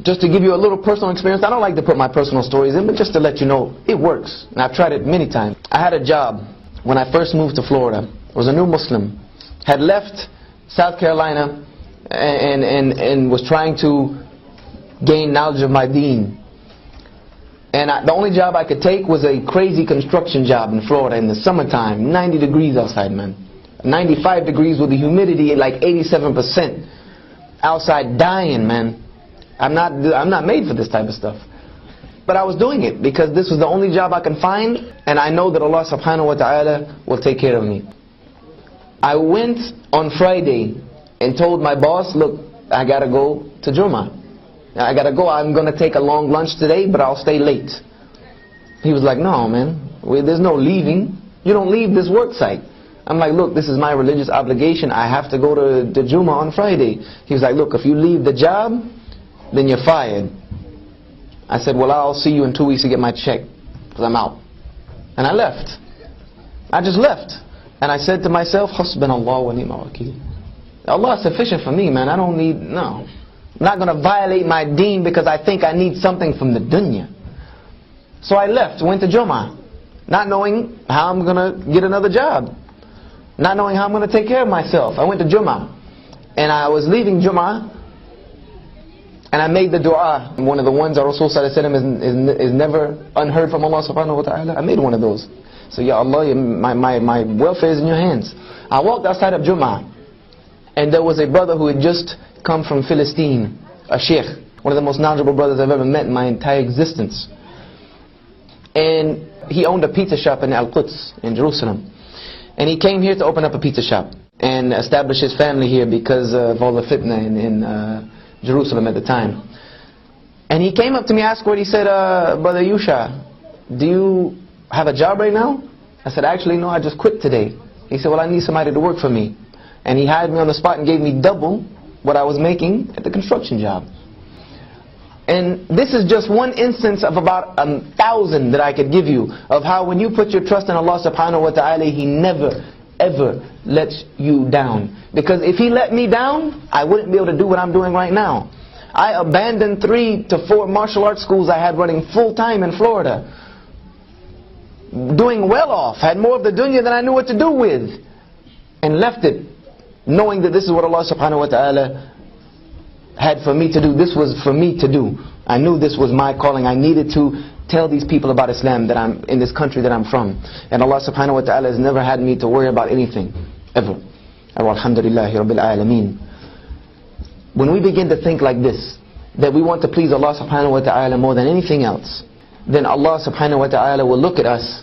just to give you a little personal experience, I don't like to put my personal stories in, but just to let you know, it works. And I've tried it many times. I had a job when I first moved to Florida. I was a new Muslim. Had left South Carolina and was trying to gain knowledge of my deen. And the only job I could take was a crazy construction job in Florida in the summertime. 90 degrees outside, man. 95 degrees with the humidity at like 87%. Outside dying, man. I'm not made for this type of stuff. But I was doing it because this was the only job I can find, and I know that Allah subhanahu wa ta'ala will take care of me. I went on Friday and told my boss, look, I gotta go to Jum'ah. I gotta go, I'm gonna take a long lunch today, but I'll stay late. He was like, no man, there's no leaving. You don't leave this work site. I'm like, look, this is my religious obligation. I have to go to Jum'ah on Friday. He was like, look, if you leave the job, then you're fired. I said, well, I'll see you in 2 weeks to get my check, because I'm out. And I left. I just left. And I said to myself, Hasbunallah wa ni'mal wakeel. Allah is sufficient for me, man. I don't need, no. I'm not going to violate my deen because I think I need something from the dunya. So I left, went to Jum'ah, not knowing how I'm going to get another job, not knowing how I'm going to take care of myself. I went to Jum'ah, and I was leaving Jum'ah, and I made the dua, one of the ones that Rasul sallallahu alaihi wasallam is never unheard from Allah subhanahu wa ta'ala. I made one of those. So Ya Allah, my welfare is in your hands. I walked outside of Jum'ah, and there was a brother who had just come from Philistine, a sheikh, one of the most knowledgeable brothers I've ever met in my entire existence. And he owned a pizza shop in Al-Quds, in Jerusalem. And he came here to open up a pizza shop and establish his family here because of all the fitna in Jerusalem at the time. And he came up to me afterward, he said, Brother Yusha, do you have a job right now? I said, actually no, I just quit today. He said, well, I need somebody to work for me. And he hired me on the spot and gave me double what I was making at the construction job. And this is just one instance of about 1,000 that I could give you of how when you put your trust in Allah subhanahu wa ta'ala, He never ever lets you down. Because if He let me down, I wouldn't be able to do what I'm doing right now. I abandoned 3 to 4 martial arts schools I had running full time in Florida, doing well off, had more of the dunya than I knew what to do with, and left it knowing that this is what Allah subhanahu wa ta'ala had for me to do. This was for me to do. I knew this was my calling. I needed to tell these people about Islam, that I'm in this country that I'm from. And Allah subhanahu wa ta'ala has never had me to worry about anything, ever. Alhamdulillahi Rabbil Alameen. When we begin to think like this, that we want to please Allah subhanahu wa ta'ala more than anything else, then Allah subhanahu wa ta'ala will look at us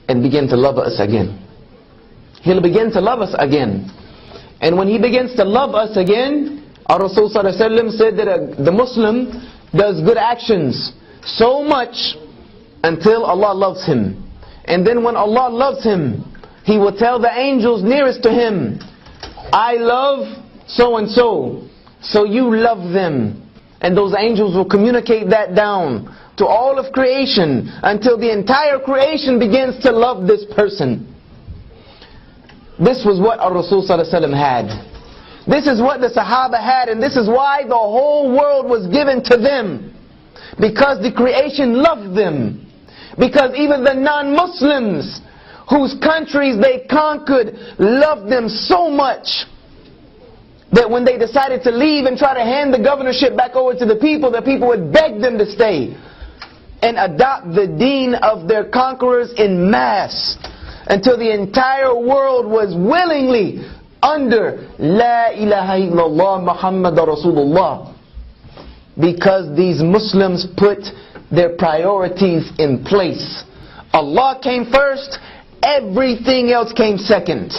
and begin to love us again. He'll begin to love us again. And when He begins to love us again, our Rasul sallallahu alaihi wasallam said that the Muslim does good actions so much until Allah loves him. And then when Allah loves him, He will tell the angels nearest to him, I love so and so, so you love them. And those angels will communicate that down to all of creation until the entire creation begins to love this person. This was what our Rasul sallallahu alaihi wasallam had. This is what the Sahaba had, and this is why the whole world was given to them. Because the creation loved them. Because even the non-Muslims, whose countries they conquered, loved them so much that when they decided to leave and try to hand the governorship back over to the people would beg them to stay and adopt the deen of their conquerors in mass, until the entire world was willingly under La ilaha illallah Muhammad Rasulullah. Because these Muslims put their priorities in place. Allah came first, everything else came second.